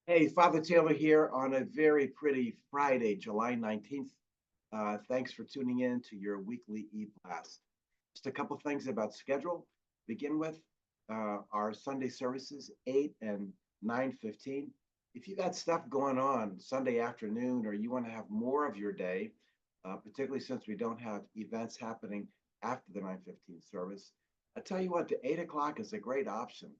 Hey, Father Taylor here on a very pretty Friday, July 19th. Thanks for tuning in to your weekly EBlast. Just a couple things about schedule. Begin with our Sunday services, 8 and 9:15. If you got stuff going on Sunday afternoon or you want to have more of your day, particularly since we don't have events happening after the 9:15 service, I tell you what, the 8 o'clock is a great option.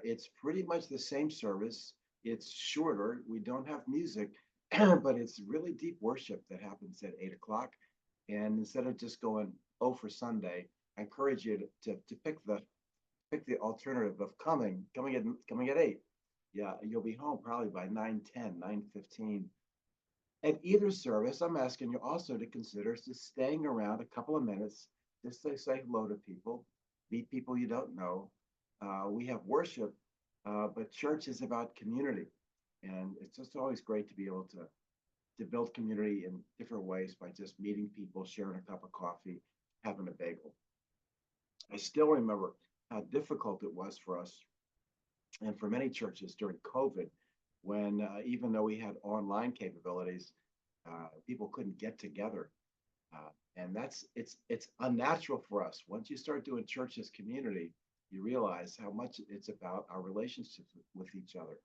It's pretty much the same service. It's shorter. We don't have music, but it's really deep worship that happens at 8 o'clock. And instead of just going, oh, for Sunday, I encourage you to pick the alternative of coming at 8. Yeah, you'll be home probably by 9:10, 9:15. At either service, I'm asking you also to consider just staying around a couple of minutes just to say hello to people, meet people you don't know. We have worship, but church is about community. And it's just always great to be able to build community in different ways by just meeting people, sharing a cup of coffee, having a bagel. I still remember how difficult it was for us and for many churches during COVID, when even though we had online capabilities, people couldn't get together, and it's unnatural for us. Once you start doing church as community, you realize how much it's about our relationships with each other.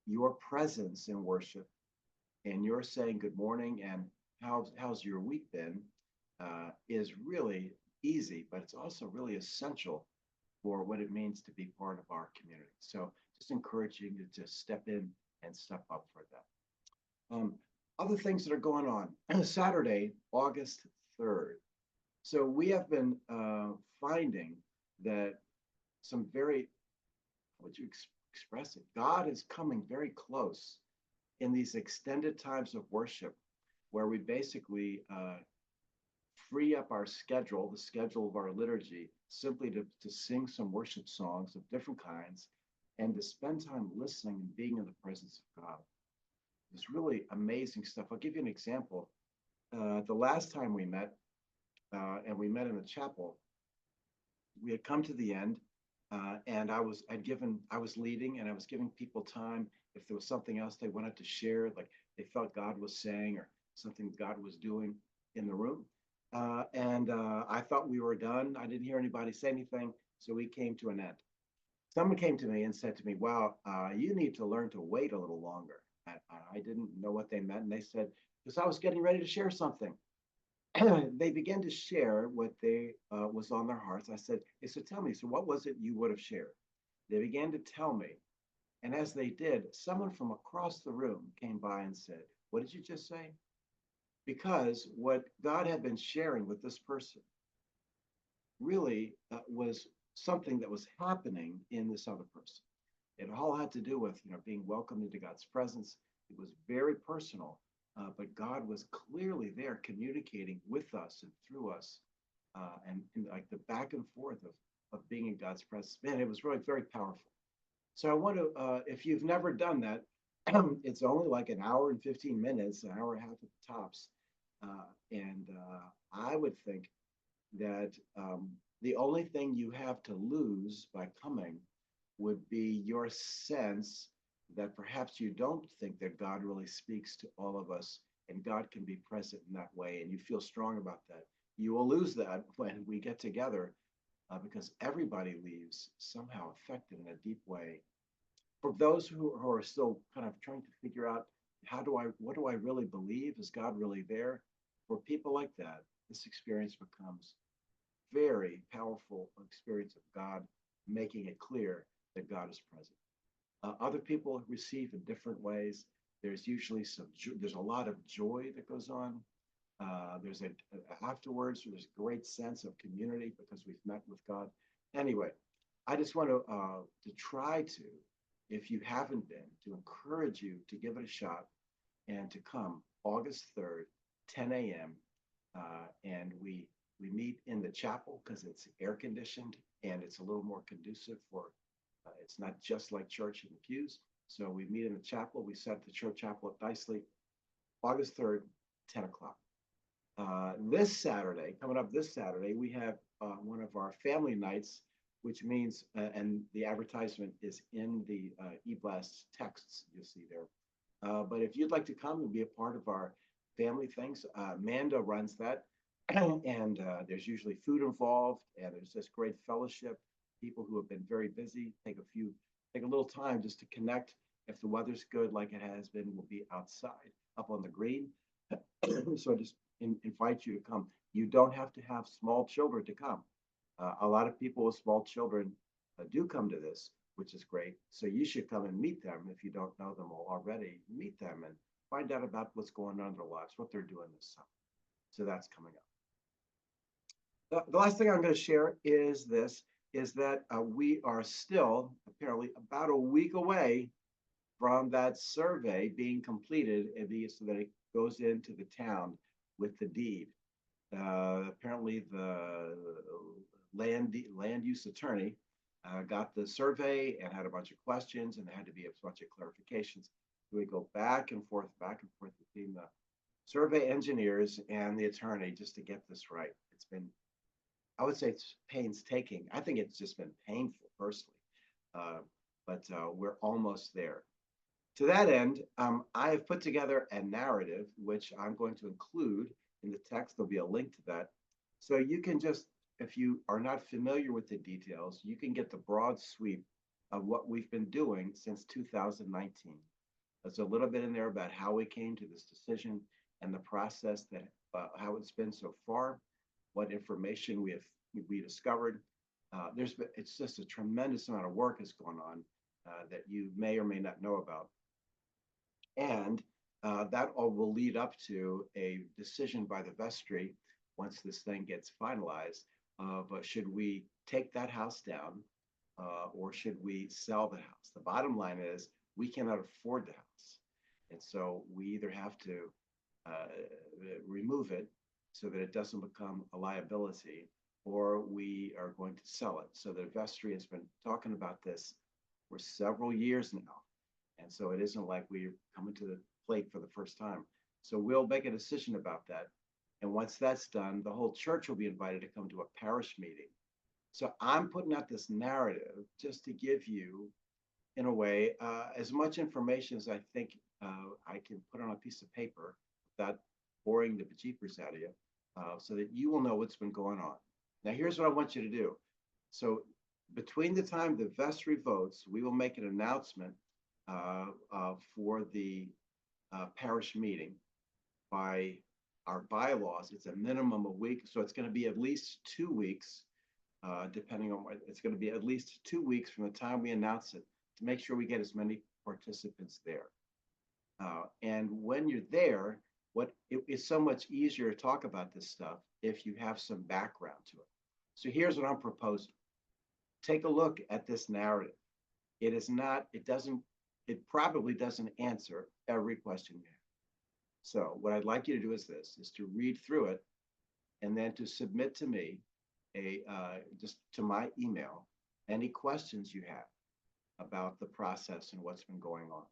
Your presence in worship, and you're saying good morning and how's your week been, is really easy, but it's also really essential for what it means to be part of our community. So just encouraging you to step in and step up for that. Um, Other things that are going on. Saturday, August 3rd. So we have been finding that some very, how would you express it? God is coming very close in these extended times of worship where we basically free up our schedule, the schedule of our liturgy, simply to sing some worship songs of different kinds and to spend time listening and being in the presence of God. It's really amazing stuff. I'll give you an example. The last time we met, and we met in the chapel, we had come to the end, and I was leading, and I was giving people time if there was something else they wanted to share, like they felt God was saying or something God was doing in the room. And I thought we were done. I didn't hear anybody say anything, so we came to an end. Someone came to me and said to me, "Wow, you need to learn to wait a little longer." I didn't know what they meant, and they said, because I was getting ready to share something. They began to share what they was on their hearts. I said, "Hey, so tell me, so what was it you would have shared?" They began to tell me, and as they did, someone from across the room came by and said, "What did you just say?" Because what God had been sharing with this person really was something that was happening in this other person. It all had to do with, being welcomed into God's presence. It was very personal, but God was clearly there communicating with us and through us, and like the back and forth of being in God's presence. Man, it was really very powerful. So I want to, if you've never done that, it's only like an hour and 15 minutes, an hour and a half at the tops. And I would think that the only thing you have to lose by coming would be your sense that perhaps you don't think that God really speaks to all of us and God can be present in that way, and you feel strong about that. You will lose that when we get together, because everybody leaves somehow affected in a deep way. For those who are still kind of trying to figure out, what do I really believe? Is God really there? For people like that, this experience becomes very powerful experience of God making it clear that God is present. Other people receive in different ways. There's usually there's a lot of joy that goes on. There's afterwards, there's a great sense of community because we've met with God. Anyway, I just want to try to, if you haven't been, to encourage you to give it a shot and to come August 3rd, 10 a.m. And we meet in the chapel because it's air conditioned and it's a little more conducive for. It's not just like church in the pews. So we meet in the chapel. We set the church chapel at Dicely, August 3rd, 10 o'clock. This Saturday, coming up this Saturday, we have one of our family nights, which means, and the advertisement is in the EBlast texts you'll see there. But if you'd like to come and be a part of our family things, Amanda runs that. And there's usually food involved, and there's this great fellowship. People who have been very busy take a little time just to connect. If the weather's good, like it has been, we'll be outside up on the green. So I just invite you to come. You don't have to have small children to come. A lot of people with small children do come to this, which is great. So you should come and meet them if you don't know them already. Meet them and find out about what's going on in their lives, what they're doing this summer. So that's coming up. The last thing I'm going to share is that we are still apparently about a week away from that survey being completed, so that it goes into the town with the deed. Apparently, the land use attorney got the survey and had a bunch of questions, and there had to be a bunch of clarifications. So we go back and forth between the survey engineers and the attorney just to get this right. It's been, I would say it's painstaking. I think it's just been painful personally, but we're almost there. To that end, I have put together a narrative, which I'm going to include in the text. There'll be a link to that. So you can just, if you are not familiar with the details, you can get the broad sweep of what we've been doing since 2019. There's a little bit in there about how we came to this decision and the process that, how it's been so far, what information we discovered. It's just a tremendous amount of work has gone on that you may or may not know about. And that all will lead up to a decision by the vestry once this thing gets finalized. But should we take that house down or should we sell the house? The bottom line is we cannot afford the house. And so we either have to remove it so that it doesn't become a liability, or we are going to sell it. So the vestry has been talking about this for several years now. And so it isn't like we're coming to the plate for the first time. So we'll make a decision about that. And once that's done, the whole church will be invited to come to a parish meeting. So I'm putting out this narrative just to give you, in a way, as much information as I think I can put on a piece of paper without boring the bejeepers out of you, so that you will know what's been going on. Now, here's what I want you to do. So between the time the vestry votes, we will make an announcement for the parish meeting. By our bylaws, it's a minimum of a week, so it's going to be at least 2 weeks, depending on what, it's going to be at least 2 weeks from the time we announce it to make sure we get as many participants there. And when you're there, it's so much easier to talk about this stuff if you have some background to it. So here's what I'm proposing. Take a look at this narrative. It probably doesn't answer every question you have. So what I'd like you to do is to read through it and then to submit to me just to my email, any questions you have about the process and what's been going on.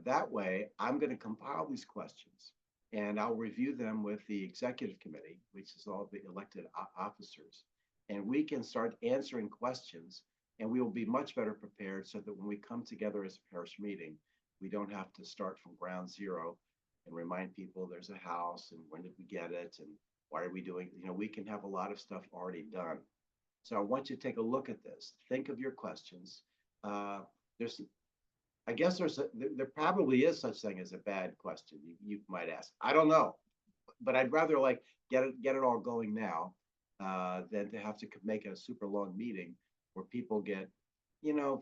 That way, I'm going to compile these questions and I'll review them with the executive committee, which is all the elected officers, and we can start answering questions, and we will be much better prepared so that when we come together as a parish meeting, we don't have to start from ground zero and remind people there's a house and when did we get it and why are we doing, we can have a lot of stuff already done. So I want you to take a look at this. Think of your questions. I guess there probably is such thing as a bad question you might ask. I don't know, but I'd rather get it all going now than to have to make a super long meeting where people get,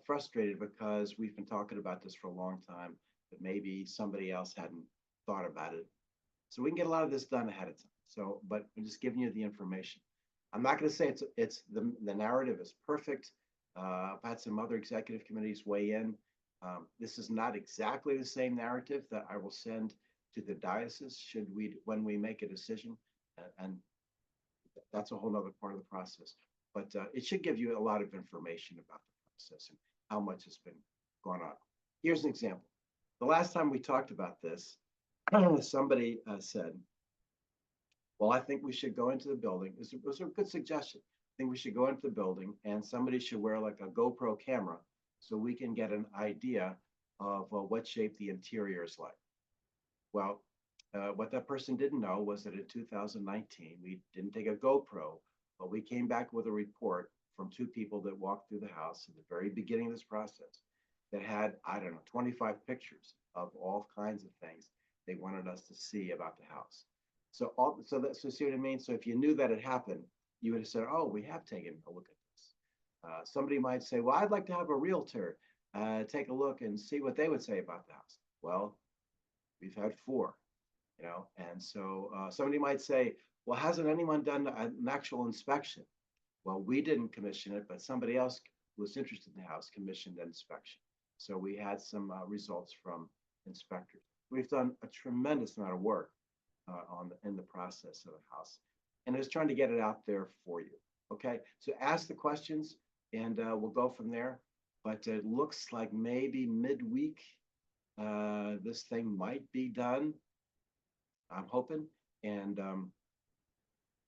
frustrated because we've been talking about this for a long time, but maybe somebody else hadn't thought about it. So we can get a lot of this done ahead of time. So, but I'm just giving you the information. I'm not going to say it's the narrative is perfect. I've had some other executive committees weigh in. This is not exactly the same narrative that I will send to the diocese when we make a decision, and that's a whole other part of the process. But it should give you a lot of information about the process and how much has been going on. Here's an example. The last time we talked about this, somebody said, well, I think we should go into the building. It was a good suggestion. think we should go into the building and somebody should wear like a GoPro camera so we can get an idea of what shape the interior is like. Well, what that person didn't know was that in 2019, we didn't take a GoPro, but we came back with a report from two people that walked through the house at the very beginning of this process that had, I don't know, 25 pictures of all kinds of things they wanted us to see about the house. So see what I mean? So if you knew that had happened, you would have said, oh, we have taken a look at this. Somebody might say, well, I'd like to have a realtor take a look and see what they would say about the house. Well, we've had four, and so somebody might say, well, hasn't anyone done an actual inspection? Well, we didn't commission it, but somebody else who was interested in the house commissioned an inspection. So we had some results from inspectors. We've done a tremendous amount of work in the process of the house, and it's trying to get it out there for you. Okay, so ask the questions, and we'll go from there. But it looks like maybe midweek this thing might be done. I'm hoping, and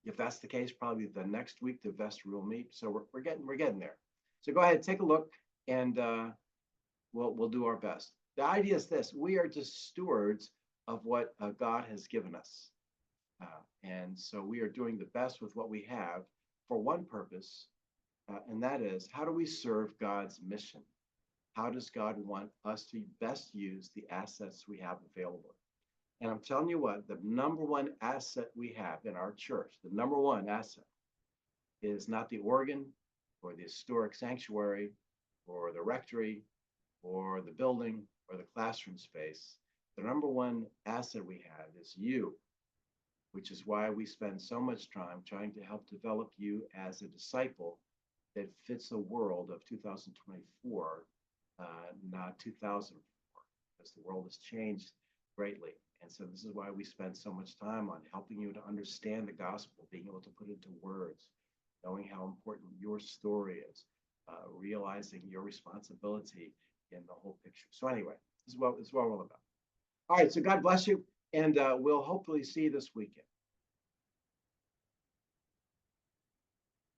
if that's the case, probably the next week the investor will meet. So we're getting there. So go ahead, take a look, and we'll do our best. The idea is this: we are just stewards of what God has given us, and so we are doing the best with what we have for one purpose, and that is, how do we serve God's mission? How does God want us to best use the assets we have available? And I'm telling you what, the number one asset we have in our church, the number one asset, is not the organ or the historic sanctuary or the rectory or the building or the classroom space. The number one asset we have is you, which is why we spend so much time trying to help develop you as a disciple that fits the world of 2024, not 2004, because the world has changed greatly. And so this is why we spend so much time on helping you to understand the gospel, being able to put it into words, knowing how important your story is, realizing your responsibility in the whole picture. So anyway, this is what we're all about. All right, so God bless you, and we'll hopefully see you this weekend.